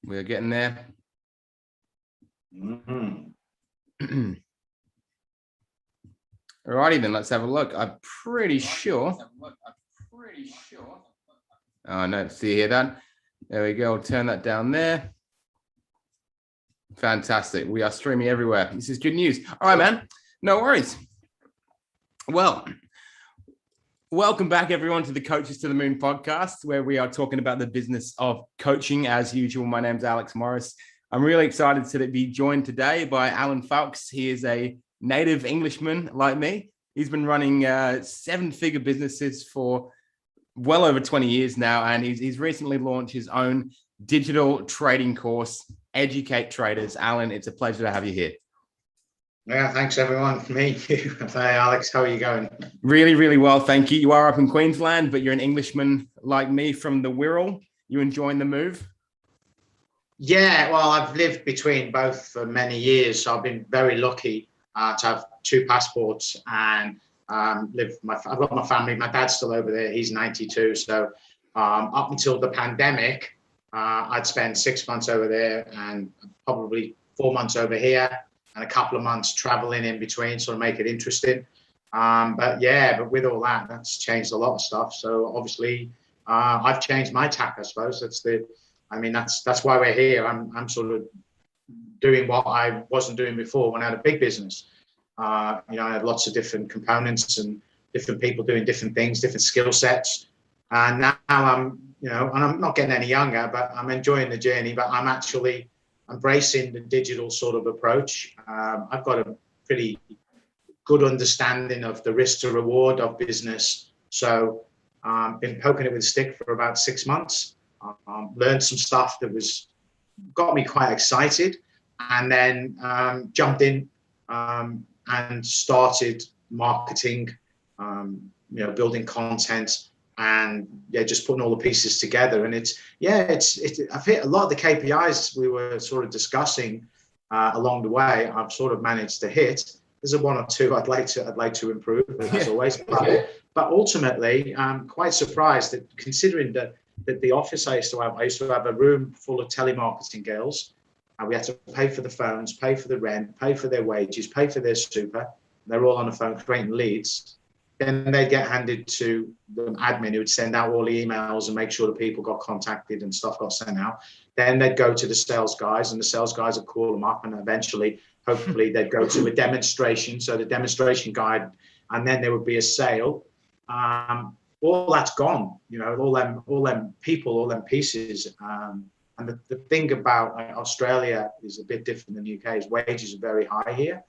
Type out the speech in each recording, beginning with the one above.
We're getting there. Mm-hmm. Alrighty then, let's have a look. I'm pretty sure. Oh no, see you hear that? There we go. I'll turn that down there. Fantastic. We are streaming everywhere. This is good news. All right, man. No worries. Well, welcome back, everyone, to the Coaches to the Moon podcast, where we are talking about the business of coaching. As usual, my name's Alex Morris. I'm really excited to be joined today by Allan Foulkes. He is a native Englishman like me. He's been running seven-figure businesses for well over 20 years now, and he's recently launched his own digital trading course, Educate Traders. Allan, it's a pleasure to have you here. Yeah, thanks everyone. Me too. Hi Alex, how are you going? Really, really well, thank you. You are up in Queensland, but you're an Englishman like me from the Wirral. You enjoying the move? Yeah, well, I've lived between both for many years, so I've been very lucky to have two passports and I've got my family. My dad's still over there. He's 92. So up until the pandemic, I'd spend 6 months over there and probably 4 months over here and a couple of months traveling in between, sort of make it interesting. But with all that, that's changed a lot of stuff. So obviously, I've changed my tack, I suppose. That's why we're here. I'm sort of doing what I wasn't doing before when I had a big business. I had lots of different components and different people doing different things, different skill sets. And now and I'm not getting any younger, but I'm enjoying the journey, but I'm actually embracing the digital sort of approach. I've got a pretty good understanding of the risk to reward of business. So been poking it with a stick for about 6 months. Learned some stuff that got me quite excited, and then jumped in and started marketing, building content, and just putting all the pieces together. And I've hit a lot of the KPIs we were sort of discussing along the way. I've sort of managed to hit. There's one or two I'd like to improve, as always. But ultimately, I'm quite surprised that, considering that the office I used to have a room full of telemarketing girls. We had to pay for the phones, pay for the rent, pay for their wages, pay for their super. They're all on the phone creating leads. Then they'd get handed to the admin who would send out all the emails and make sure the people got contacted and stuff got sent out. Then they'd go to the sales guys, and the sales guys would call them up, and eventually, hopefully, they'd go to a demonstration. So the demonstration guide, and then there would be a sale. All that's gone, all them people, all them pieces. And the thing about Australia is a bit different than the UK. Is wages are very high here.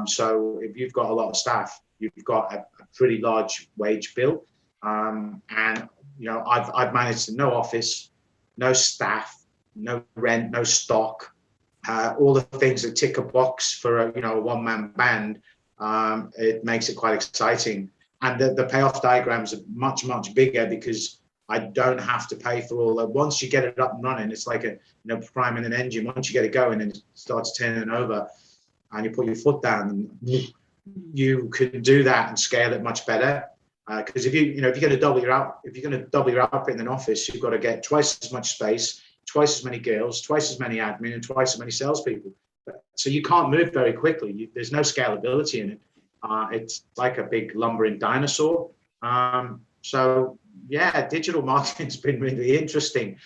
So if you've got a lot of staff, you've got a pretty large wage bill. And I've managed no office, no staff, no rent, no stock, all the things that tick a box for a one-man band. It makes it quite exciting. And the payoff diagrams are much, much bigger because I don't have to pay for all that. Once you get it up and running, it's like priming an engine. Once you get it going and it starts turning over, and you put your foot down, and you can do that and scale it much better. Because if you're going to double your output in an office, you've got to get twice as much space, twice as many girls, twice as many admin, and twice as many salespeople. So you can't move very quickly. There's no scalability in it. It's like a big lumbering dinosaur. Digital marketing's been really interesting.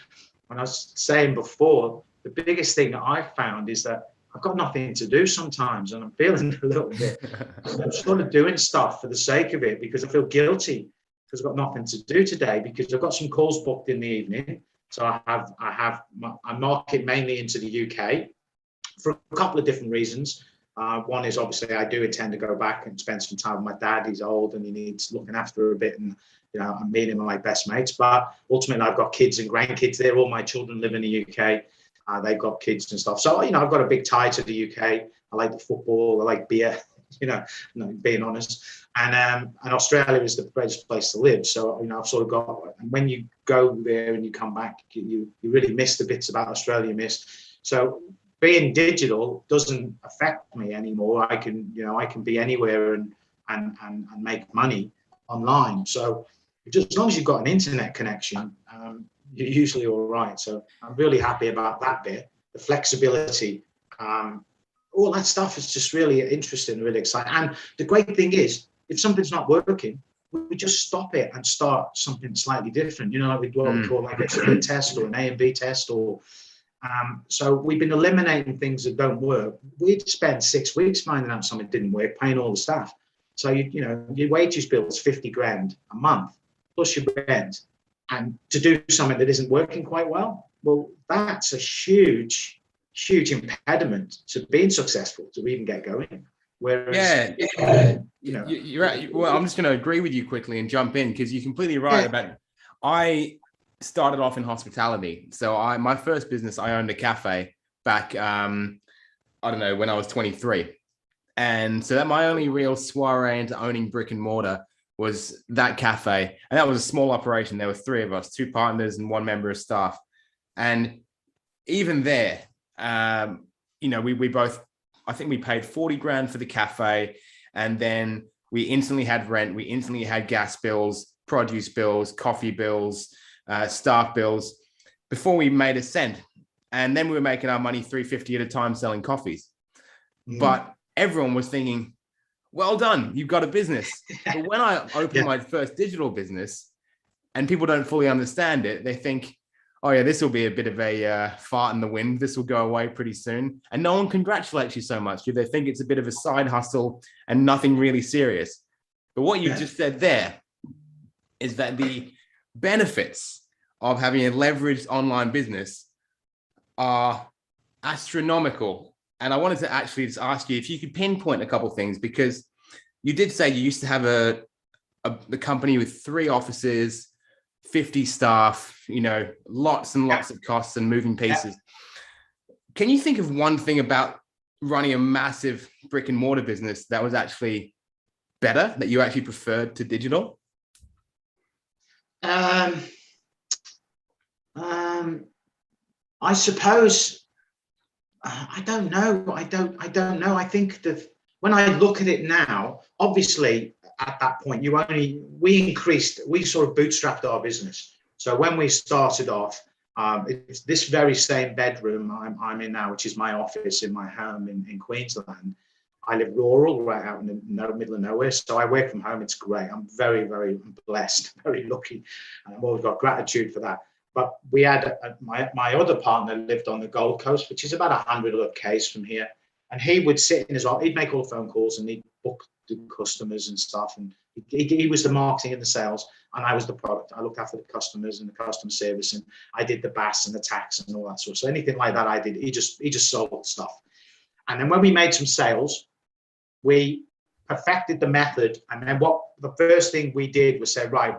When I was saying before, the biggest thing that I've found is that I've got nothing to do sometimes, and I'm feeling a little bit. I'm sort of doing stuff for the sake of it because I feel guilty because I've got nothing to do today, because I've got some calls booked in the evening. So I market mainly into the UK for a couple of different reasons. One is obviously I do intend to go back and spend some time with my dad. He's old and he needs looking after a bit, and I'm meeting my best mates. But ultimately, I've got kids and grandkids there. All my children live in the UK. They've got kids and stuff. So I've got a big tie to the UK. I like the football. I like beer. Being honest. And Australia is the best place to live. So I've sort of got. And when you go there and you come back, you really miss the bits about Australia you missed. So being digital doesn't affect me anymore. I can be anywhere and make money online. So just as long as you've got an internet connection, you're usually all right. So I'm really happy about that bit, the flexibility. All that stuff is just really interesting, really exciting. And the great thing is, if something's not working, we just stop it and start something slightly different. You know, like what we call like a split test or an A and B test, or so we've been eliminating things that don't work. We'd spend 6 weeks finding out something didn't work, paying all the staff. So you know, your wages bill is 50 grand a month plus your rent, and to do something that isn't working quite well, that's a huge impediment to being successful, to even get going. Whereas, you're right. Well, I'm just going to agree with you quickly and jump in, because you're completely right about. I started off in hospitality, so my first business, I owned a cafe back, I don't know, when I was 23, and so that my only real soiree into owning brick and mortar was that cafe, and that was a small operation. There were 3 of us, 2 partners and 1 member of staff, and even there, you know, we both, I think we paid 40 grand for the cafe, and then we instantly had rent, we instantly had gas bills, produce bills, coffee bills, staff bills before we made a cent. And then we were making our money $3.50 at a time selling coffees. But everyone was thinking, well done, you've got a business. But when I opened my first digital business, and people don't fully understand it, they think, oh yeah, this will be a bit of a fart in the wind. This will go away pretty soon. And no one congratulates you so much. They think it's a bit of a side hustle and nothing really serious. But what you just said there is that the benefits of having a leveraged online business are astronomical. And I wanted to actually just ask you if you could pinpoint a couple of things, because you did say you used to have a company with 3 offices, 50 staff, you know, lots and lots of costs and moving pieces. Can you think of one thing about running a massive brick and mortar business that was actually better, that you actually preferred to digital? I suppose, I don't know. I don't know. I think that when I look at it now, obviously at that point, we sort of bootstrapped our business. So when we started off, it's this very same bedroom I'm in now, which is my office in my home in Queensland. I live rural, right out in the middle of nowhere. So I work from home. It's great. I'm very, very blessed, very lucky. And I've always got gratitude for that. But we had my other partner lived on the Gold Coast, which is about 100 odd k's from here. And he would sit in his office, he'd make all the phone calls and he'd book the customers and stuff. And he was the marketing and the sales, and I was the product. I looked after the customers and the customer service, and I did the BAS and the tax and all that sort of. So anything like that I did. He just sold stuff. And then when we made some sales, we perfected the method. And then the first thing we did was say, right,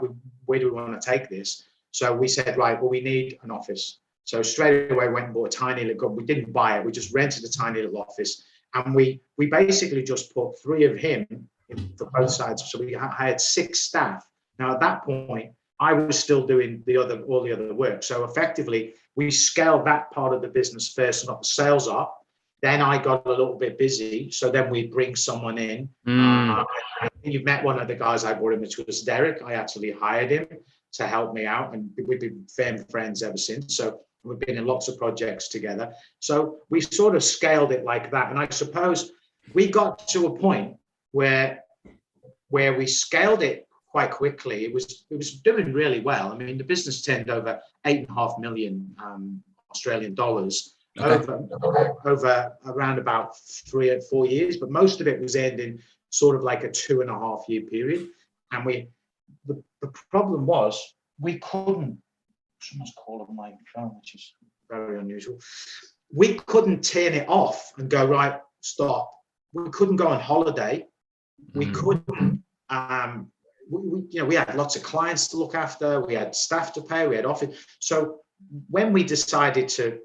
where do we want to take this? So we said, right, well, we need an office. So straight away went and bought a tiny little, we didn't buy it, we just rented a tiny little office. And we basically just put 3 of him for both sides. So we hired 6 staff. Now at that point, I was still doing all the other work. So effectively, we scaled that part of the business first and got the sales up. Then I got a little bit busy. So then we bring someone in. You've met one of the guys I brought in, which was Derek. I actually hired him to help me out, and we've been firm friends ever since. So we've been in lots of projects together. So we sort of scaled it like that. And I suppose we got to a point where we scaled it quite quickly. It was doing really well. I mean, the business turned over 8.5 million Australian dollars over around about 3 or 4 years, but most of it was ending sort of like a 2.5 year period. And the problem was we couldn't, someone's called on my phone, which is very unusual. We couldn't turn it off and go, right, stop. We couldn't go on holiday. We couldn't, we had lots of clients to look after. We had staff to pay. We had office. So when we decided to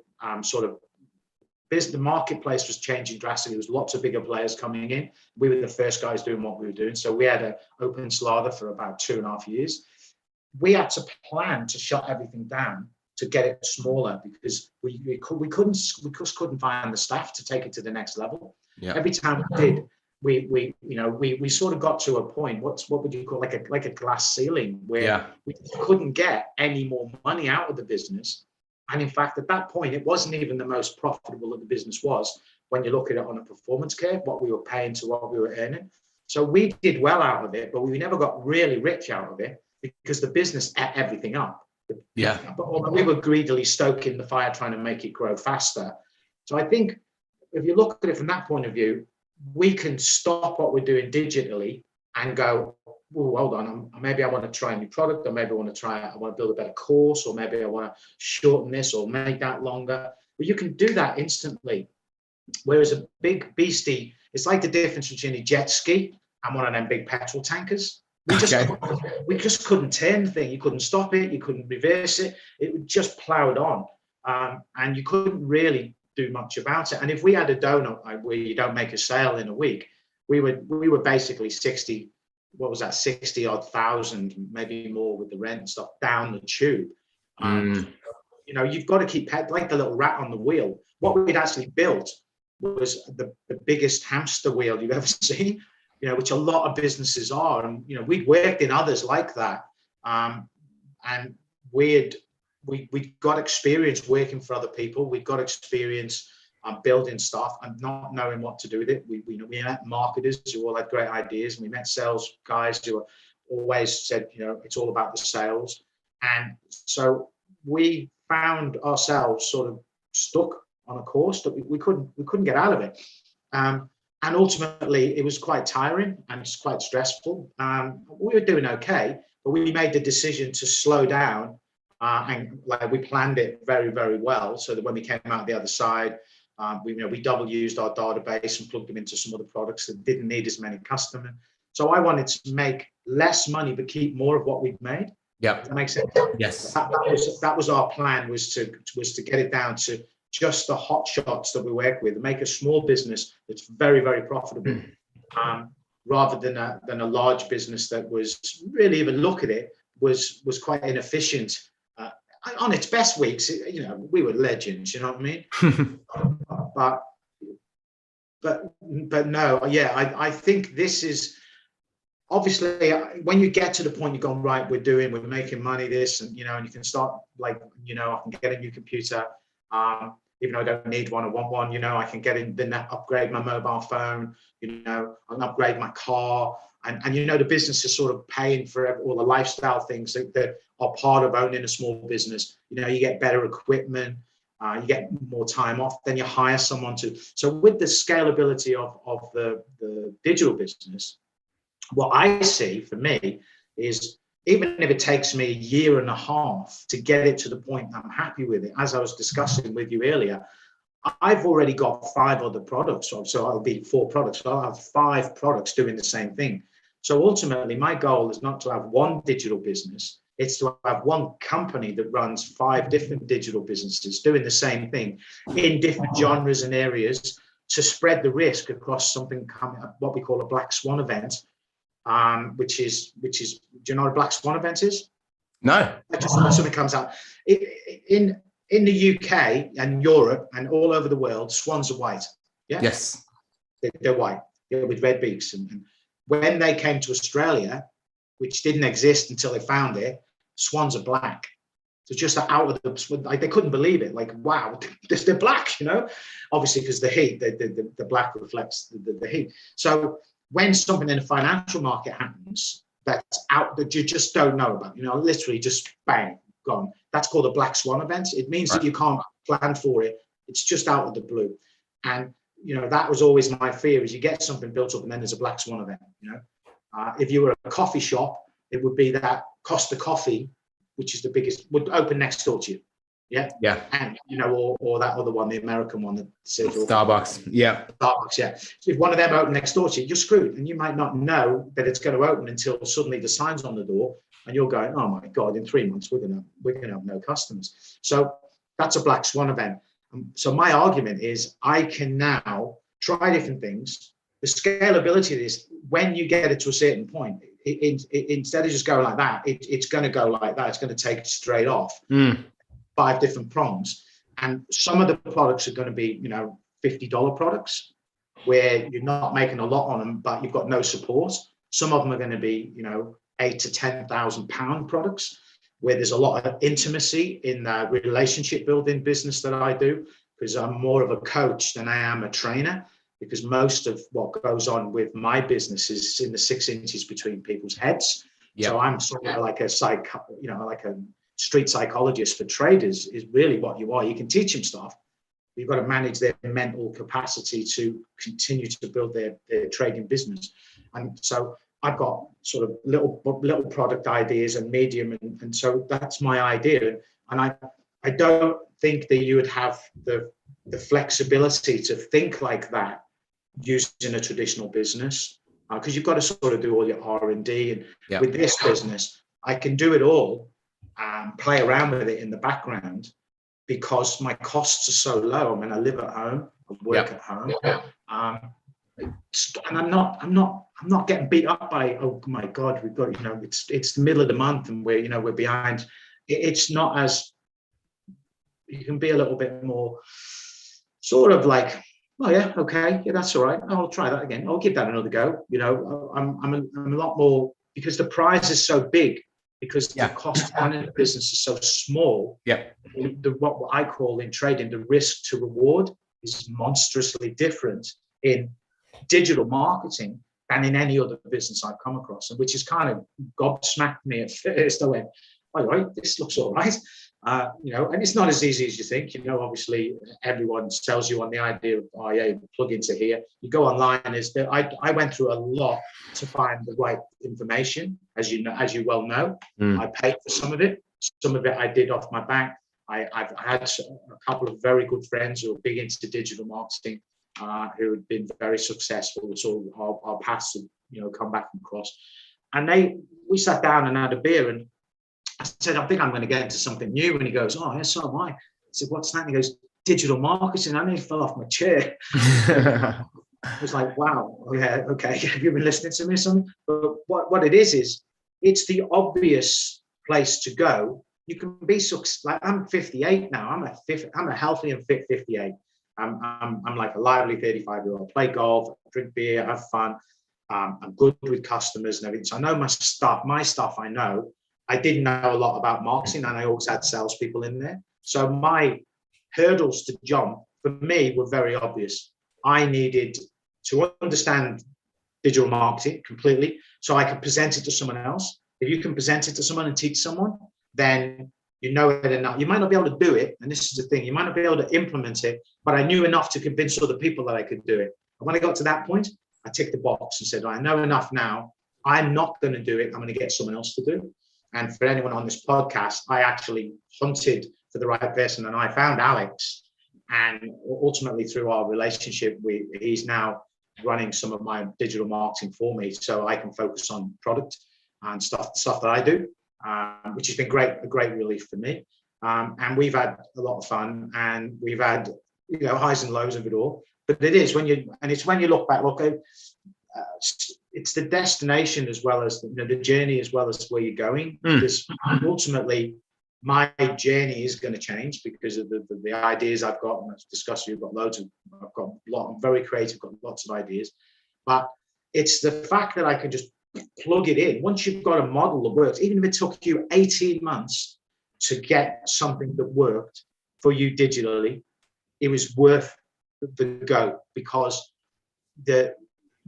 the marketplace was changing drastically. There was lots of bigger players coming in. We were the first guys doing what we were doing. So we had an open slather for about 2.5 years. We had to plan to shut everything down to get it smaller because we couldn't find the staff to take it to the next level. Yeah. Every time we did, we sort of got to a point, what would you call, like a glass ceiling, where we couldn't get any more money out of the business. And in fact, at that point, it wasn't even the most profitable that the business was when you look at it on a performance curve, what we were paying to what we were earning. So we did well out of it, but we never got really rich out of it because the business ate everything up. Yeah. But we were greedily stoking the fire, trying to make it grow faster. So I think if you look at it from that point of view, we can stop what we're doing digitally and go, oh, hold on, maybe I want to try a new product, or maybe I want to build a better course, or maybe I want to shorten this or make that longer. But you can do that instantly. Whereas a big beastie, it's like the difference between a jet ski and one of them big petrol tankers. We just couldn't turn the thing. You couldn't stop it. You couldn't reverse it. It just plowed on, and you couldn't really do much about it. And if we had a donut where you don't make a sale in a week, we were basically 60 odd thousand, maybe more with the rent and stuff, down the tube. You've got to keep like the little rat on the wheel. What we'd actually built was the biggest hamster wheel you've ever seen, which a lot of businesses are. And, we'd worked in others like that. And we got experience working for other people. We got experience building stuff and not knowing what to do with it. We met marketers who all had great ideas, and we met sales guys who always said, it's all about the sales. And so we found ourselves sort of stuck on a course that we couldn't get out of it. And ultimately, it was quite tiring and it's quite stressful. We were doing okay, but we made the decision to slow down. And we planned it very, very well, so that when we came out the other side, we double used our database and plugged them into some other products that didn't need as many customers. So I wanted to make less money but keep more of what we'd made. Yeah, that makes sense. Yes, that was our plan, was to get it down to just the hot shots that we work with, and make a small business that's very, very profitable, rather than a large business that was really, even look at it, was quite inefficient. On its best weeks, we were legends, you know what I mean? but no, I think this is obviously, when you get to the point you're going, right, we're making money, this, and and you can start, I can get a new computer, even though I don't need one, I want one, I can get in the net, upgrade my mobile phone, I can upgrade my car, and the business is sort of paying for all the lifestyle things that are part of owning a small business. You get better equipment, you get more time off, then you hire someone to. So with the scalability of the digital business, what I see for me is, even if it takes me a year and a half to get it to the point that I'm happy with it, as I was discussing with you earlier, I've already got 5 other products. So I'll be 4 products. So I'll have 5 products doing the same thing. So ultimately, my goal is not to have one digital business. It's to have one company that runs 5 different digital businesses doing the same thing in different genres and areas, to spread the risk across something coming up, what we call a black swan event, which is, do you know what a black swan event is? No. Just something comes out. In the UK and Europe and all over the world, swans are white. Yeah. Yes. They're white. They're with red beaks. And when they came to Australia, which didn't exist until they found it, swans are black. So just out of the, they couldn't believe it. Like, wow, they're black, obviously, because the heat, the black reflects the heat. So when something in the financial market happens that's out, that you just don't know about, literally just bang, gone. That's called a black swan event. It means that you can't plan for it. It's just out of the blue. And, that was always my fear, is you get something built up and then there's a black swan event, If you were a coffee shop, it would be that Costa Coffee, which is the biggest, would open next door to you. Yeah. Yeah. And, or that other one, the American one that says Starbucks. Yeah. Starbucks. Yeah. So if one of them open next door to you, you're screwed. And you might not know that it's going to open until suddenly the sign's on the door and you're going, oh my God, in 3 months, we're going to have no customers. So that's a black swan event. So my argument is, I can now try different things. The scalability of this, when you get it to a certain point, instead of just going like that, it's going to go like that. It's going to take it straight off. 5 different prongs. And some of the products are going to be, $50 products. where you're not making a lot on them, but you've got no support. Some of them are going to be, £8,000 to £10,000 products, where there's a lot of intimacy in the relationship building business that I do, because I'm more of a coach than I am a trainer, because most of what goes on with my business is in the 6 inches between people's heads. Yep. So I'm sort of like a like a street psychologist for traders is really what you are. You can teach them stuff. You've got to manage their mental capacity to continue to build their trading business. And so I've got sort of little product ideas and medium. And so that's my idea. And I don't think that you would have the flexibility to think like that using a traditional business, because you've got to sort of do all your R&D. And yep. With this business, I can do it all and play around with it in the background, because my costs are so low. I mean, I live at home, I work at home, and I'm not getting beat up by, oh my God, we've got, it's the middle of the month and we're behind. It's not as, you can be a little bit more sort of like, oh yeah, okay, yeah, that's all right. I'll try that again. I'll give that another go. I'm a lot more, because the prize is so big, because the cost of running the business is so small. Yeah. What I call in trading, the risk to reward is monstrously different in digital marketing than in any other business I've come across, and which has kind of gobsmacked me at first. I went, all right, this looks all right. And it's not as easy as you think. Obviously everyone sells you on the idea of, oh yeah, plug into here. You go online, I went through a lot to find the right information, as you well know. I paid for some of it. Some of it I did off my back. I've had a couple of very good friends who are big into digital marketing, who have been very successful. So our paths have, come back and cross. And we sat down and had a beer, and I said, I think I'm going to get into something new. And he goes, oh, yes, so am I. I said, what's that? And he goes, digital marketing. I nearly fell off my chair. I was like, wow, yeah, okay. Have you been listening to me or something? But what it is it's the obvious place to go. You can be like, I'm 58 now. I'm a healthy and fit 58. I'm like a lively 35-year-old. Play golf, drink beer, have fun. I'm good with customers and everything. So I know my stuff I know. I didn't know a lot about marketing, and I always had salespeople in there. So my hurdles to jump for me were very obvious. I needed to understand digital marketing completely so I could present it to someone else. If you can present it to someone and teach someone, then you know it enough. You might not be able to do it, and this is the thing, you might not be able to implement it, but I knew enough to convince other people that I could do it. And when I got to that point, I ticked the box and said, I know enough now. I'm not going to do it. I'm going to get someone else to do it. And for anyone on this podcast, I actually hunted for the right person, and I found Alex. And ultimately, through our relationship, he's now running some of my digital marketing for me, so I can focus on product and stuff that I do, which has been a great relief for me. And we've had a lot of fun, and we've had highs and lows of it all. But it's when you look back, it's the destination as well as the journey, as well as where you're going. Because ultimately, my journey is going to change because of the ideas I've got, and I've discussed. I'm very creative, got lots of ideas, but it's the fact that I can just plug it in. Once you've got a model that works, even if it took you 18 months to get something that worked for you digitally, it was worth the go, because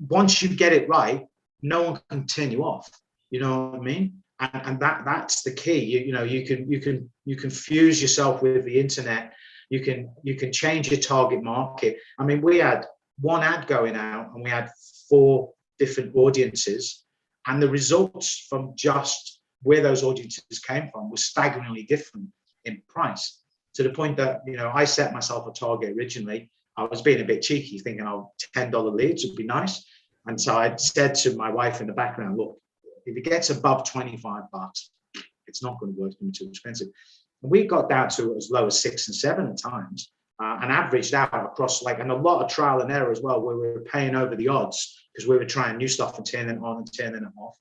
once you get it right, no one can turn you off. You know what I mean? And that's the key. You can fuse yourself with the internet. You can change your target market. I mean, we had one ad going out, and we had 4 different audiences, and the results from just where those audiences came from were staggeringly different in price, to the point that I set myself a target originally. I was being a bit cheeky, thinking, $10 leads would be nice. And so I said to my wife in the background, look, if it gets above $25, it's not going to work. It's going to be too expensive. And we got down to as low as 6 and 7 at times, and averaged out across and a lot of trial and error as well, where we were paying over the odds because we were trying new stuff and turning it on and turning it off.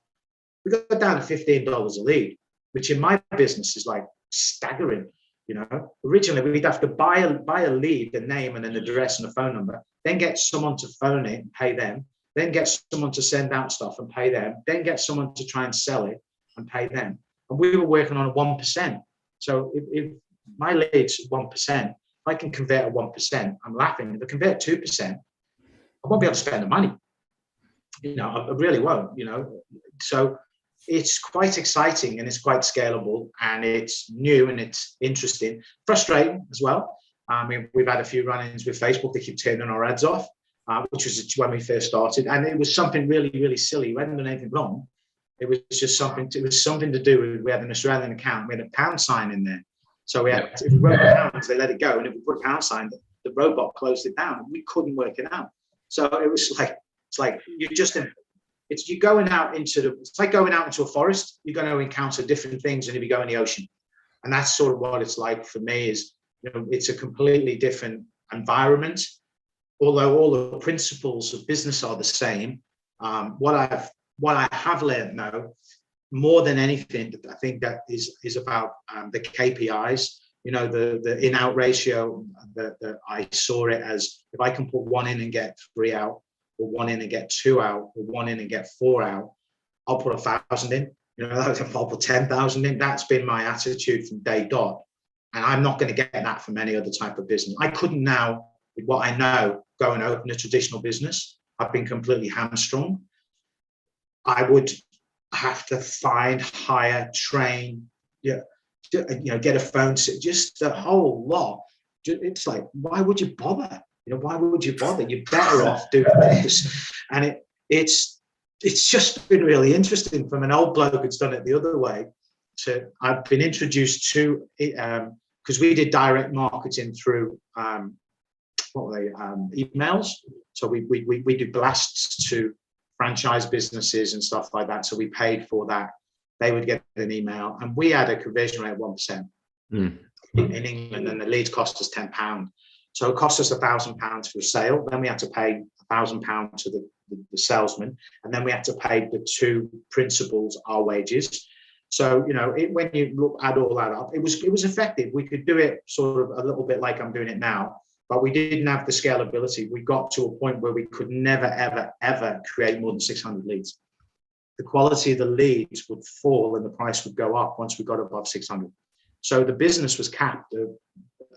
We got down to $15 a lead, which in my business is like staggering. You know, originally we'd have to buy a lead, a name and an address and a phone number, then get someone to phone it and pay them, then get someone to send out stuff and pay them, then get someone to try and sell it and pay them. And we were working on a 1%. So if my lead's 1%, if I can convert at 1%, I'm laughing. If I convert 2%, I won't be able to spend the money. You know, I really won't, you know. So it's quite exciting and it's quite scalable and it's new and it's interesting, frustrating as well. We've had a few run-ins with Facebook. They keep turning our ads off, which was when we first started. And it was something really, really silly. We hadn't done anything wrong. It was just something to do with, we had an Australian account. We had a pound sign in there. So we had, if we wrote pounds, they let it go. And if we put a pound sign, the robot closed it down. We couldn't work it out. So it was like, it's like you're going out into it's like going out into a forest. You're going to encounter different things than if you go in the ocean. And that's sort of what it's like for me is, you know, it's a completely different environment. Although all the principles of business are the same, what I have learned though, more than anything, I think that is about the KPIs. You know, the in-out ratio. That I saw it as if I can put one in and get 3 out, or one in and get 2 out, or one in and get 4 out, I'll put 1,000 in. You know, I'll put 10,000 in. That's been my attitude from day dot, and I'm not going to get that from any other type of business. I couldn't now, with what I know, go and open a traditional business. I've been completely hamstrung. I would have to find, hire, train, get a phone, just the whole lot. It's like, why would you bother? You know, why would you bother? You're better off doing this. And it's just been really interesting from an old bloke who's done it the other way. I've been introduced to it because we did direct marketing through emails. So we do blasts to franchise businesses and stuff like that. So we paid for that. They would get an email, and we had a conversion rate of 1% in England, and the leads cost us £10. So it cost us £1,000 for a sale. Then we had to pay £1,000 to the salesman, and then we had to pay the 2 principals our wages. So, you know, when you add all that up, it was effective. We could do it sort of a little bit like I'm doing it now, but we didn't have the scalability. We got to a point where we could never, ever, ever create more than 600 leads. The quality of the leads would fall and the price would go up once we got above 600. So the business was capped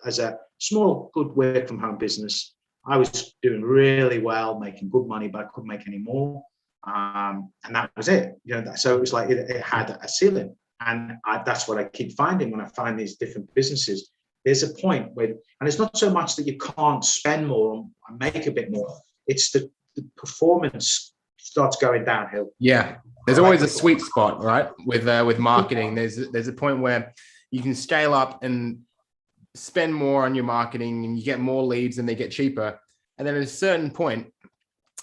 as a small, good work from home business. I was doing really well, making good money, but I couldn't make any more. And that was it. You know, so it was like it had a ceiling. And that's what I keep finding when I find these different businesses. There's a point where, and it's not so much that you can't spend more and make a bit more. It's the performance starts going downhill. Yeah, there's always a sweet spot, right? With marketing, there's a point where you can scale up and spend more on your marketing, and you get more leads, and they get cheaper. And then at a certain point,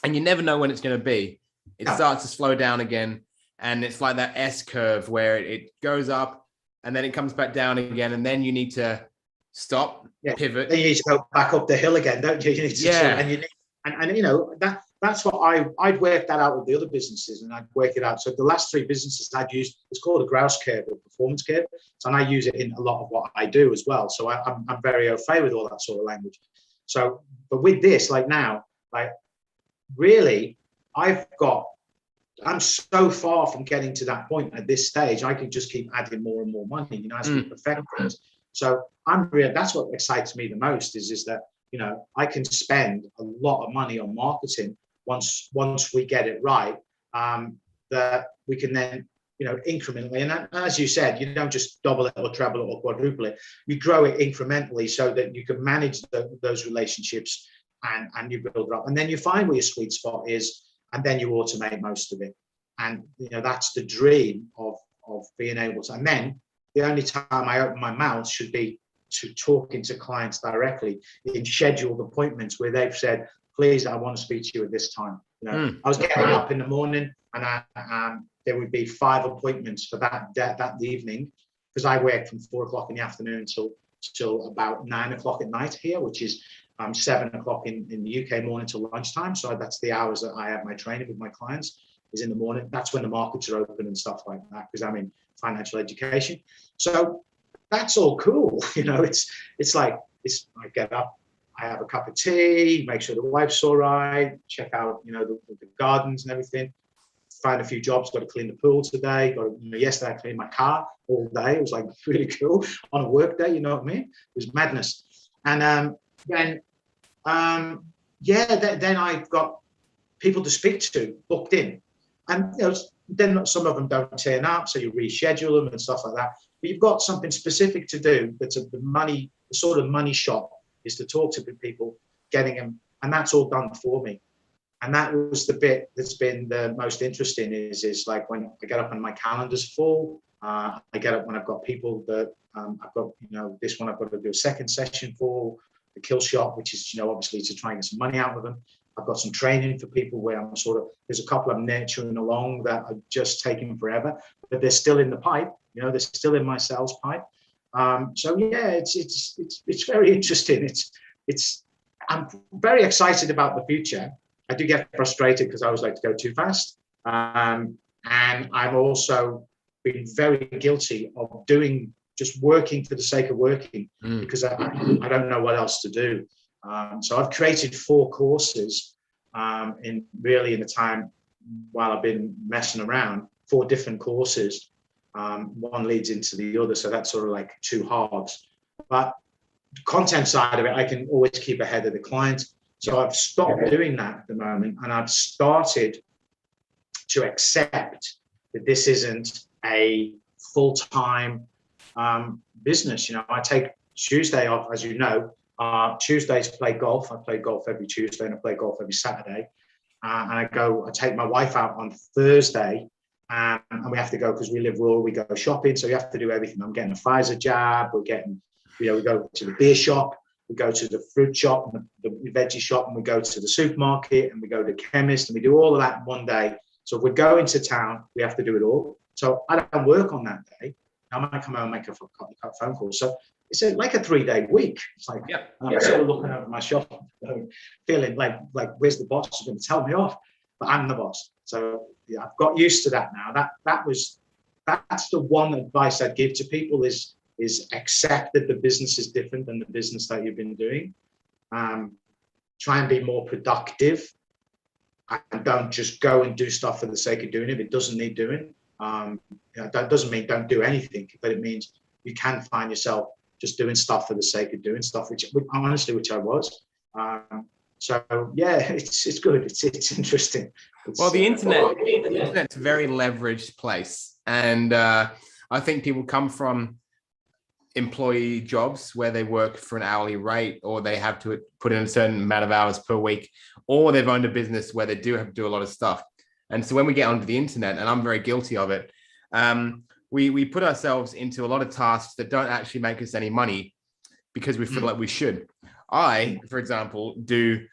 and you never know when it's going to be, it starts to slow down again, and it's like that S curve where it goes up, and then it comes back down again, and then you need to stop, pivot. Then you need to go back up the hill again, don't you? You need to, and you know that's what I'd worked that out with the other businesses, and I'd work it out. So the last 3 businesses I'd used, it's called a grouse curve or performance curve, and I use it in a lot of what I do as well. So I'm very au fait with all that sort of language. So, but with this, like now, like really, I'm so far from getting to that point at this stage. I can just keep adding more and more money, you know, as we perfect things. So that's what excites me the most is that, you know, I can spend a lot of money on marketing once we get it right, that we can then, you know, incrementally. And as you said, you don't just double it or treble it or quadruple it. You grow it incrementally so that you can manage those relationships and you build it up. And then you find where your sweet spot is, and then you automate most of it. And, you know, that's the dream of being able to. And then the only time I open my mouth should be to talking to clients directly in scheduled appointments where they've said, please, I want to speak to you at this time. You know, I was getting up in the morning, and there would be 5 appointments for that evening, because I work from 4 o'clock in the afternoon till about 9 o'clock at night here, which is 7 o'clock in the UK morning till lunchtime. So that's the hours that I have my training with my clients, is in the morning. That's when the markets are open and stuff like that, because I'm in financial education. So that's all cool. It's like, I get up, I have a cup of tea, make sure the wife's all right, check out, the gardens and everything, find a few jobs, got to clean the pool today, yesterday I cleaned my car all day. It was like really cool on a work day, you know what I mean? It was madness. And then I've got people to speak to booked in. And then some of them don't turn up, so you reschedule them and stuff like that. But you've got something specific to do that's the sort of money shot is to talk to people, getting them, and that's all done for me. And that was the bit that's been the most interesting is like when I get up and my calendar's full, I get up when I've got people that I've got, this one I've got to do a second session for, the kill shot, which is, obviously to try and get some money out of them. I've got some training for people where I'm there's a couple I'm nurturing along that are just taking forever, but they're still in the pipe, they're still in my sales pipe. It's very interesting. I'm very excited about the future. I do get frustrated because I always like to go too fast. And I've also been very guilty of just working for the sake of working because I don't know what else to do. So I've created 4 courses in the time while I've been messing around, 4 different courses. One leads into the other. So that's sort of like 2 halves. But the content side of it, I can always keep ahead of the client. So I've stopped doing that at the moment, and I've started to accept that this isn't a full-time business. I take Tuesday off, as you know. Tuesdays play golf. I play golf every Tuesday, and I play golf every Saturday. And I take my wife out on Thursday, and we have to go because we live rural. We go shopping, so you have to do everything. I'm getting a Pfizer jab. We're getting, we go to the beer shop. We go to the fruit shop, and the veggie shop, and we go to the supermarket, and we go to the chemist, and we do all of that in one day. So if we're going to town, we have to do it all. So I don't work on that day. I might come home and make a phone call. So it's like a 3-day week. It's like, I'm sort of looking over my shop, feeling like where's the boss who's going to tell me off? But I'm the boss. So yeah, I've got used to that now. That's the one advice I'd give to people is accept that the business is different than the business that you've been doing. Try and be more productive, and don't just go and do stuff for the sake of doing it. If it doesn't need doing. That doesn't mean don't do anything, but it means you can find yourself just doing stuff for the sake of doing stuff, which I was. So yeah, it's good. It's interesting. The internet's a very leveraged place, and I think people come from employee jobs where they work for an hourly rate, or they have to put in a certain amount of hours per week, or they've owned a business where they do have to do a lot of stuff. And so when we get onto the internet, and I'm very guilty of it, we put ourselves into a lot of tasks that don't actually make us any money because we feel like we should. I, for example, do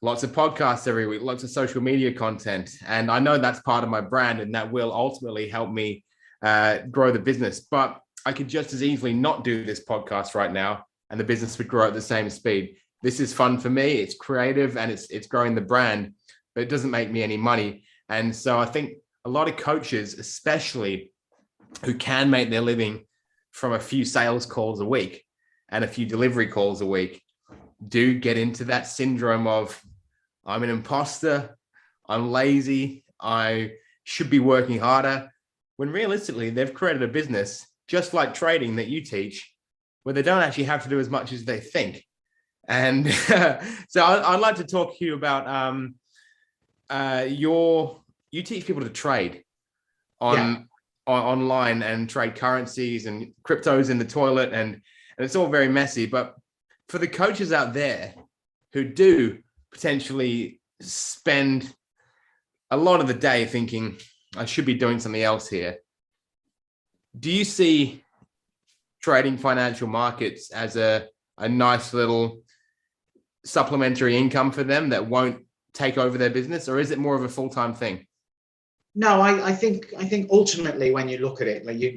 lots of podcasts every week, lots of social media content. And I know that's part of my brand, and that will ultimately help me grow the business. But I could just as easily not do this podcast right now, and the business would grow at the same speed. This is fun for me. It's creative, and it's growing the brand, but it doesn't make me any money. And so I think a lot of coaches, especially who can make their living from a few sales calls a week and a few delivery calls a week, do get into that syndrome of, I'm an imposter, I'm lazy, I should be working harder, when realistically they've created a business just like trading that you teach, where they don't actually have to do as much as they think. And so I'd like to talk to you about you teach people to trade online and trade currencies and cryptos in the toilet, and it's all very messy. But for the coaches out there who do potentially spend a lot of the day thinking, I should be doing something else here, do you see trading financial markets as a nice little supplementary income for them that won't take over their business, or is it more of a full-time thing? No, I think ultimately when you look at it, like you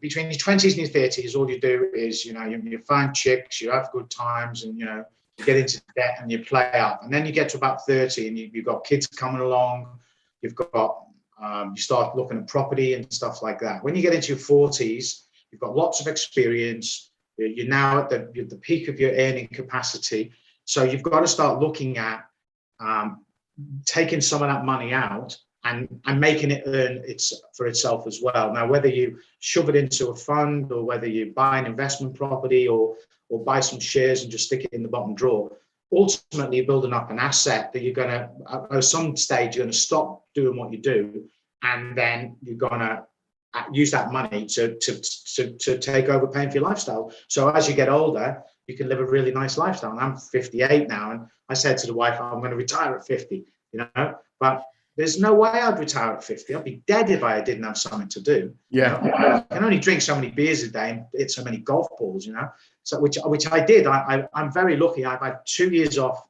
between your 20s and your 30s, all you do is you find chicks, you have good times, and you get into debt and you play up, and then you get to about 30 and you've got kids coming along, you've got you start looking at property and stuff like that. When you get into your 40s, You've got lots of experience. You're now at the peak of your earning capacity. So you've got to start looking at taking some of that money out and making it earn for itself as well. Now, whether you shove it into a fund or whether you buy an investment property or buy some shares and just stick it in the bottom drawer, ultimately you're building up an asset that you're going to, at some stage, you're going to stop doing what you do, and then you're going to use that money to take over paying for your lifestyle. So as you get older, you can live a really nice lifestyle. And I'm 58 now, and I said to the wife, I'm going to retire at 50, but there's no way I'd retire at 50. I'd be dead if I didn't have something to do. Yeah. I can only drink so many beers a day and hit so many golf balls, so which I did. I'm very lucky. I've had 2 years off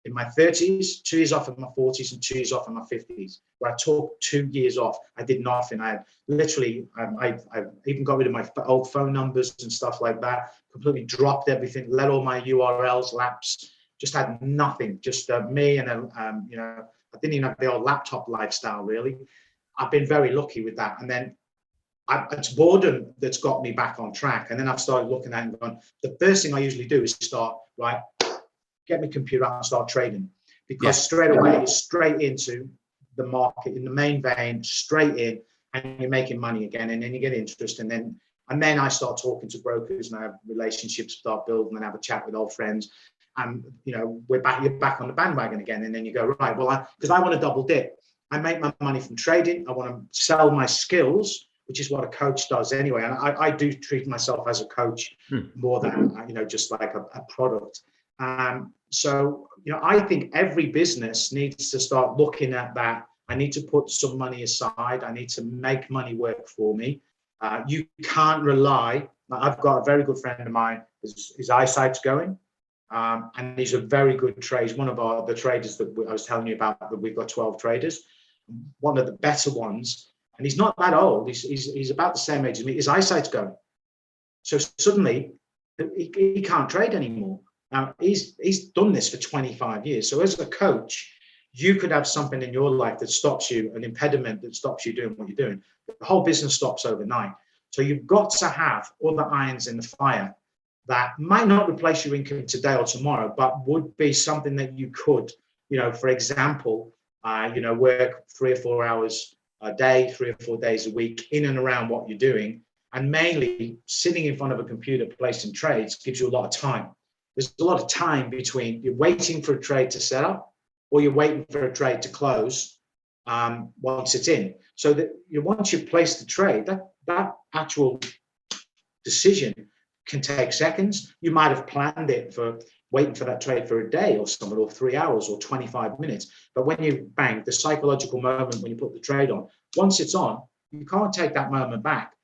in my 30s, 2 years off in my 40s, and 2 years off in my 50s, where I took 2 years off. I did nothing. I had literally, I even got rid of my old phone numbers and stuff like that, completely dropped everything, let all my URLs lapse, just had nothing, just me and, I didn't even have the old laptop lifestyle, really. I've been very lucky with that. And then it's boredom that's got me back on track. And then I've started looking at it and going, the first thing I usually do is start, get my computer out and start trading, because straight away it's straight into the market in the main vein, straight in, and you're making money again, and then you get interest, and then I start talking to brokers, and I have relationships start building, and have a chat with old friends, and you're back on the bandwagon again, and then you go, right, well, because I want to double dip. I make my money from trading. I want to sell my skills, which is what a coach does anyway, and I do treat myself as a coach more than just like a product. So, I think every business needs to start looking at that. I need to put some money aside. I need to make money work for me. You can't rely. I've got a very good friend of mine. His eyesight's going, and he's a very good trader. He's one of the traders that I was telling you about, that we've got 12 traders, one of the better ones. And he's not that old. He's about the same age as me. His eyesight's going. So suddenly he can't trade anymore. Now, he's done this for 25 years. So as a coach, you could have something in your life that stops you, an impediment that stops you doing what you're doing. The whole business stops overnight. So you've got to have other irons in the fire that might not replace your income today or tomorrow, but would be something that you could, for example, work 3 or 4 hours a day, 3 or 4 days a week in and around what you're doing. And mainly sitting in front of a computer placing trades gives you a lot of time. There's a lot of time between you're waiting for a trade to set up or you're waiting for a trade to close once it's in. So that once you place the trade, that actual decision can take seconds. You might have planned it for waiting for that trade for a day or something, or 3 hours or 25 minutes. But when you bang, the psychological moment when you put the trade on, once it's on, you can't take that moment back.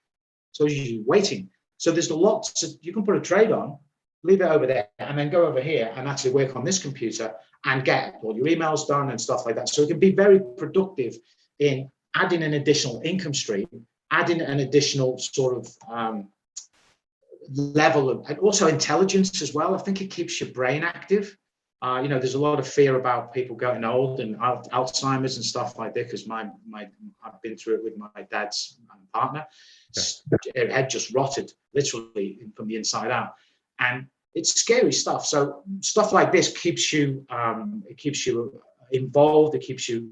So you're waiting. So there's lots you can put a trade on, leave it over there, and then go over here and actually work on this computer and get all your emails done and stuff like that. So it can be very productive in adding an additional income stream, adding an additional sort of level of, and also intelligence as well. I think it keeps your brain active. There's a lot of fear about people getting old and Alzheimer's and stuff like that, because I've been through it with my dad's partner. Her head just rotted, literally, from the inside out. And it's scary stuff. So stuff like this keeps you involved. It keeps you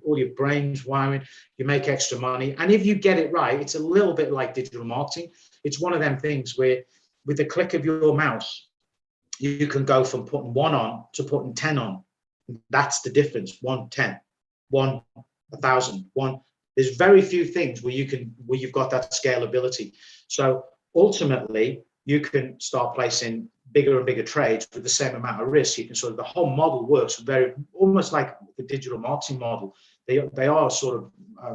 all your brains wiring. You make extra money, and if you get it right, it's a little bit like digital marketing. It's one of them things where, with the click of your mouse, you can go from putting 1 on to putting 10 on. That's the difference. 1, 10, 1, 1,000, 1. There's very few things where you've got that scalability. So ultimately, you can start placing bigger and bigger trades with the same amount of risk. You can the whole model works very almost like the digital marketing model. They are sort of,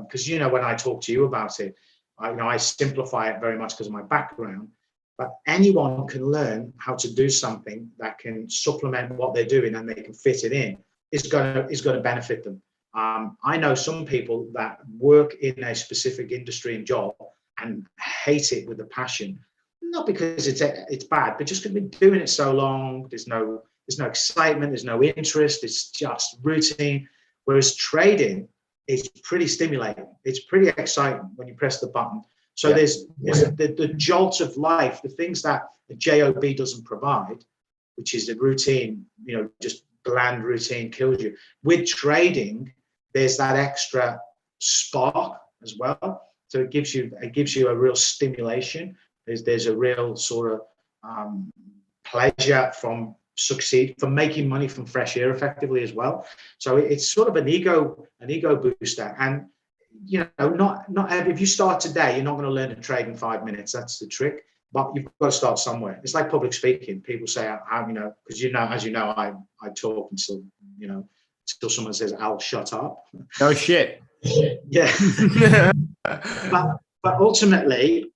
because when I talk to you about it, I simplify it very much because of my background. But anyone can learn how to do something that can supplement what they're doing, and they can fit it in. Is going to benefit them. I know some people that work in a specific industry and job and hate it with a passion. Not because it's bad, but just because we've been doing it so long. There's no excitement, there's no interest, it's just routine. Whereas trading is pretty stimulating. It's pretty exciting when you press the button. So there's the jolt of life, the things that the job doesn't provide, which is the routine, just bland routine kills you. With trading, there's that extra spark as well. So it gives you a real stimulation. There's a real sort of pleasure from making money from fresh air effectively as well. So it's sort of an ego booster. And not if you start today, you're not going to learn to trade in 5 minutes. That's the trick. But you've got to start somewhere. It's like public speaking. People say, because as you know, I talk until someone says, "I'll shut up." Oh shit. Yeah. but ultimately,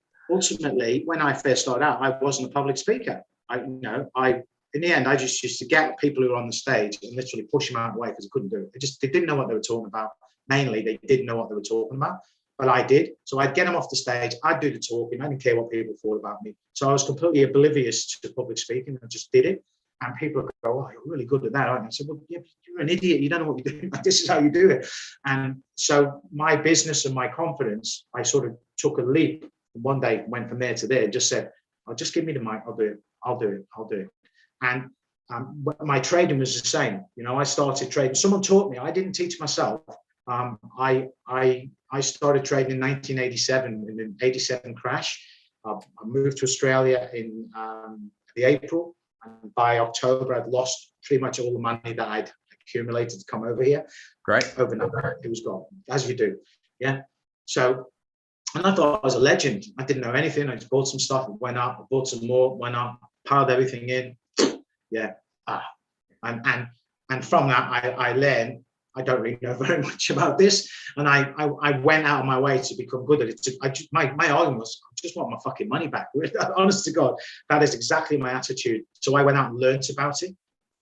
when I first started out, I wasn't a public speaker. In the end, I just used to get people who were on the stage and literally push them out of the way because I couldn't do it. They didn't know what they were talking about. Mainly, they didn't know what they were talking about, but I did. So I'd get them off the stage. I'd do the talking. I didn't care what people thought about me. So I was completely oblivious to public speaking. I just did it. And people would go, "Oh, you're really good at that, aren't you?" I said, "Well, yeah, you're an idiot. You don't know what you're doing. This is how you do it." And so my business and my confidence, I sort of took a leap. One day, went from there to there, and just said, "Oh, just give me the mic. I'll do it. I'll do it. I'll do it." And my trading was the same. I started trading. Someone taught me. I didn't teach myself. I started trading in 1987 in the 87 crash. I moved to Australia in the April. And by October, I'd lost pretty much all the money that I'd accumulated to come over here. Great. Overnight, it was gone, as you do. Yeah. So, and I thought I was a legend. I didn't know anything. I just bought some stuff, it went up. I bought some more, went up, piled everything in. Yeah. And from that, I learned. I don't really know very much about this, and I went out of my way to become good at it. My argument was, I just want my fucking money back. Honest to God, that is exactly my attitude. So I went out and learned about it.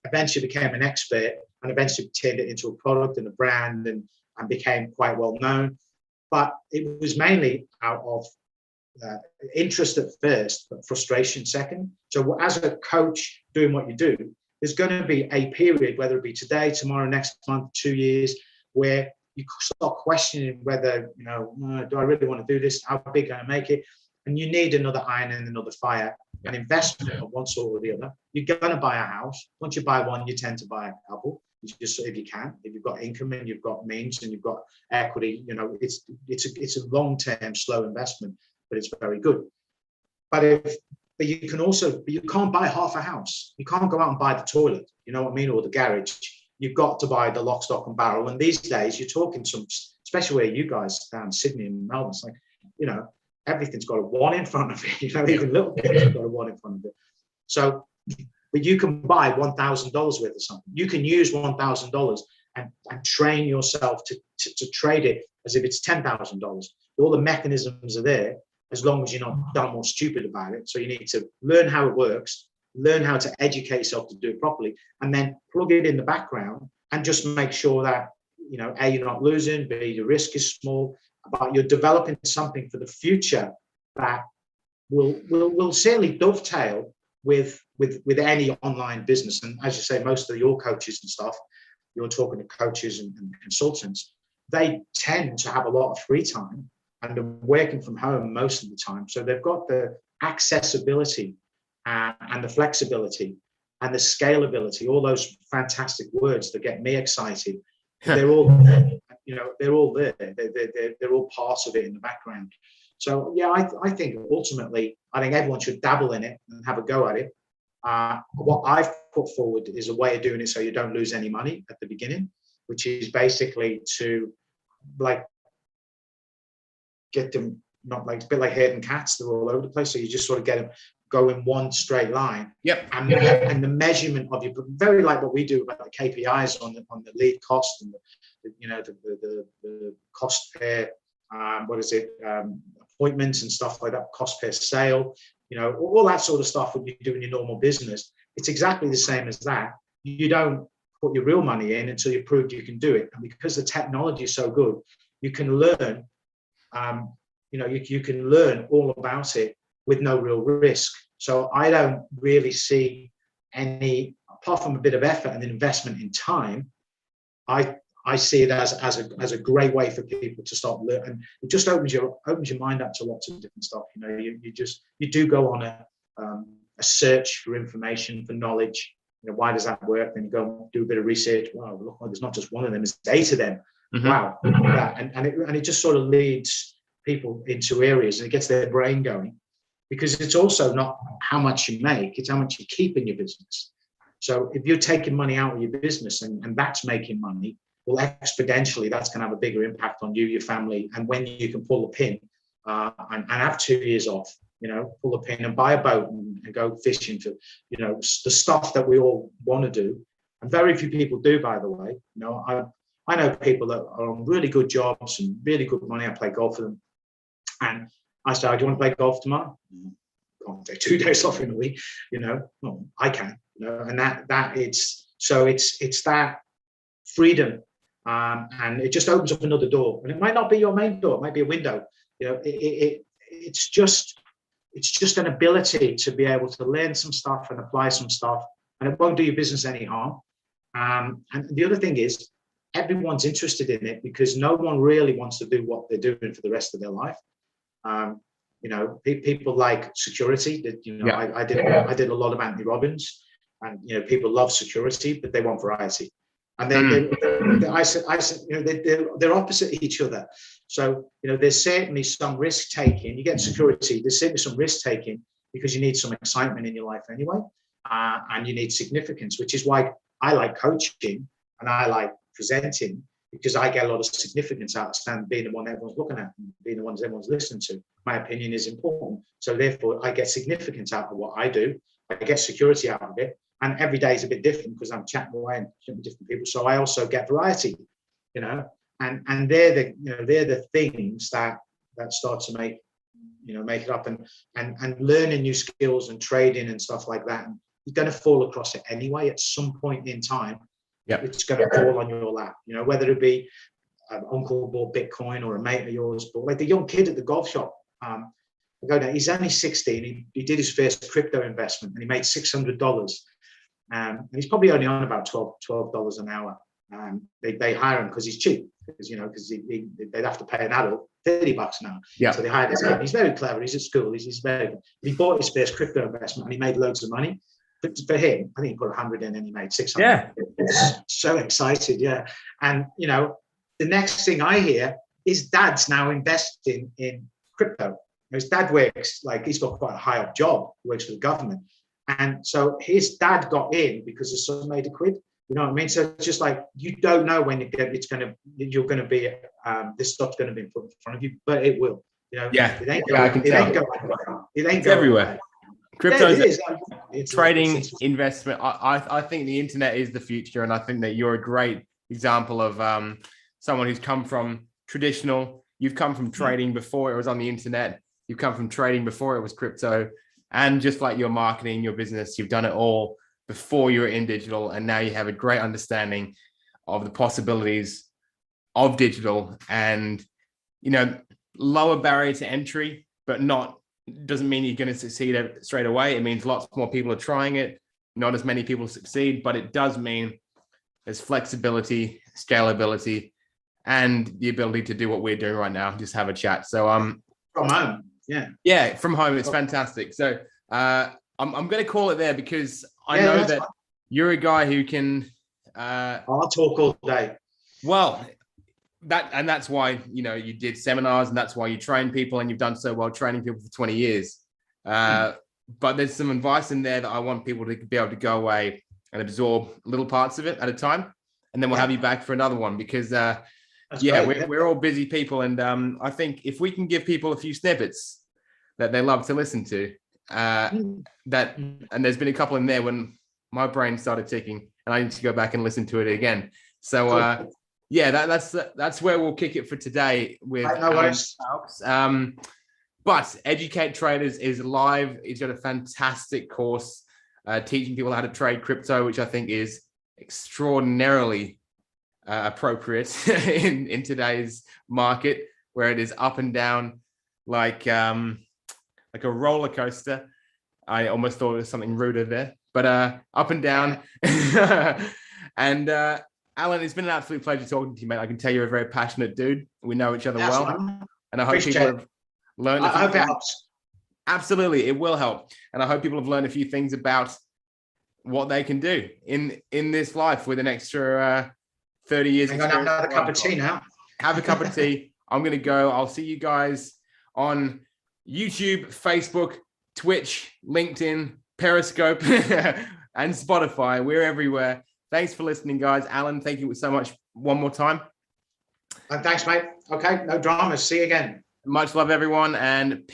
Eventually became an expert, and eventually turned it into a product and a brand, and became quite well known. But it was mainly out of interest at first, but frustration second. So as a coach doing what you do, there's going to be a period, whether it be today, tomorrow, next month, 2 years, where you start questioning whether, do I really want to do this? How big can I make it? And you need another iron and another fire, an investment of one sort or the other. You're going to buy a house. Once you buy one, you tend to buy a couple. Just if you can, if you've got income and you've got means and you've got equity, it's a long-term, slow investment, but it's very good. But you can't buy half a house. You can't go out and buy the toilet, you know what I mean, or the garage. You've got to buy the lock, stock, and barrel. And these days, you're talking especially where you guys down Sydney and Melbourne, it's like, everything's got a one in front of it. Even little things have got a one in front of it. So, but you can buy $1,000 worth of something. You can use $1,000 and train yourself to trade it as if it's $10,000. All the mechanisms are there, as long as you're not dumb or stupid about it. So you need to learn how it works, learn how to educate yourself to do it properly, and then plug it in the background and just make sure that, A, you're not losing, B, your risk is small, but you're developing something for the future that will certainly dovetail with any online business. And as you say, most of your coaches and stuff, you're talking to coaches and consultants, they tend to have a lot of free time and they're working from home most of the time. So they've got the accessibility and the flexibility and the scalability, all those fantastic words that get me excited. They're all, they're all there. They're all parts of it in the background. So yeah, I think ultimately, I think everyone should dabble in it and have a go at it. What I've put forward is a way of doing it so you don't lose any money at the beginning, which is basically to get them not like a bit like herding cats, they're all over the place. So you just sort of get them go in one straight line. Yep. And the measurement of your, very like what we do about the KPIs on the lead cost and the cost per appointments and stuff like that, cost per sale, all that sort of stuff what you do in your normal business. It's exactly the same as that. You don't put your real money in until you prove you can do it. And because the technology is so good, you can learn. You can learn all about it with no real risk. So I don't really see any, apart from a bit of effort and investment in time, I I see it as a great way for people to start learning. It just opens your mind up to lots of different stuff. You know, you do go on a search for information, for knowledge. You know, why does that work? Then you go and do a bit of research. Wow, look, there's not just one of them; there's 8 of them. Mm-hmm. Wow, and it just sort of leads people into areas, and it gets their brain going, because it's also not how much you make; it's how much you keep in your business. So if you're taking money out of your business and that's making money, well, exponentially, that's going to have a bigger impact on you, your family, and when you can pull the pin and have 2 years off, you know, pull the pin and buy a boat and go fishing for, you know, the stuff that we all want to do. And very few people do, by the way. You know, I know people that are on really good jobs and really good money. I play golf for them. And I say, do you want to play golf tomorrow? Can't take 2 days off in a week, you know. Well, I can, you know, and that it's that freedom. And it just opens up another door, and it might not be your main door, it might be a window. You know, it's just an ability to be able to learn some stuff and apply some stuff, and it won't do your business any harm. And the other thing is, everyone's interested in it because no one really wants to do what they're doing for the rest of their life. You know, people like security. That, you know, yeah. I did a lot of Anthony Robbins, and you know, people love security, but they want variety. And I said, you know, they're opposite each other. So, you know, there's certainly some risk taking. You get security, there's certainly some risk taking because you need some excitement in your life anyway. And you need significance, which is why I like coaching and I like presenting, because I get a lot of significance out of being the one everyone's looking at, and being the ones everyone's listening to. My opinion is important. So therefore, I get significance out of what I do. I get security out of it. And every day is a bit different because I'm chatting away and with different people. So I also get variety, you know, and they're the things that start to make it up, and learning new skills and trading and stuff like that. And you're going to fall across it anyway at some point in time. Yeah, it's going to fall on your lap, you know, whether it be an uncle bought Bitcoin or a mate of yours, but like the young kid at the golf shop. I go down, he's only 16. He did his first crypto investment and he made $600. And he's probably only on about $12 an hour. They hire him because he's cheap, because they'd have to pay an adult $30 an hour. Yeah. So they hired this kid. He's very clever. He's at school. He's very good. He bought his first crypto investment and he made loads of money. But for him, I think he put 100 in and he made 600. Yeah. So excited, yeah. And you know, the next thing I hear is dad's now investing in crypto. His dad works, like, he's got quite a high up job, works for the government. And so his dad got in because his son made £1. You know what I mean? So it's just like, you don't know when you're going to be, this stuff's going to be put in front of you, but it will. You know, yeah, it ain't I can tell. It ain't everywhere. Crypto is trading, it's investment. I think the internet is the future, and I think that you're a great example of someone who's come from traditional. You've come from trading before it was on the internet. You've come from trading before it was crypto. And just like your marketing, your business, you've done it all before you were in digital. And now you have a great understanding of the possibilities of digital, and, you know, lower barrier to entry, but doesn't mean you're going to succeed straight away. It means lots more people are trying it. Not as many people succeed, but it does mean there's flexibility, scalability, and the ability to do what we're doing right now, just have a chat. So from home. Yeah, from home. It's fantastic. So I'm going to call it there, because I know that you're a guy who can. I'll talk all day. Well, that's why, you know, you did seminars, and that's why you train people, and you've done so well training people for 20 years. But there's some advice in there that I want people to be able to go away and absorb little parts of it at a time, and then we'll have you back for another one, because we're all busy people, and I think if we can give people a few snippets that they love to listen to, and there's been a couple in there when my brain started ticking and I need to go back and listen to it again. So that's where we'll kick it for today with Allan Foulkes. But Educate Traders is live. He's got a fantastic course teaching people how to trade crypto, which I think is extraordinarily appropriate in today's market, where it is up and down like a roller coaster. I almost thought it was something ruder there, but up and down. And Allan, it's been an absolute pleasure talking to you, mate. I can tell you're a very passionate dude. We know each other That's well, right. and I hope Appreciate people it. have learned. I hope it helps. Absolutely, it will help, and I hope people have learned a few things about what they can do in this life with an extra 30 years. I'm going to have another cup of tea now. Have a cup of tea. I'm going to go. I'll see you guys on YouTube, Facebook, Twitch, LinkedIn, Periscope, and Spotify. We're everywhere. Thanks for listening, guys. Allan, thank you so much one more time. Thanks, mate. Okay, no dramas. See you again. Much love, everyone, and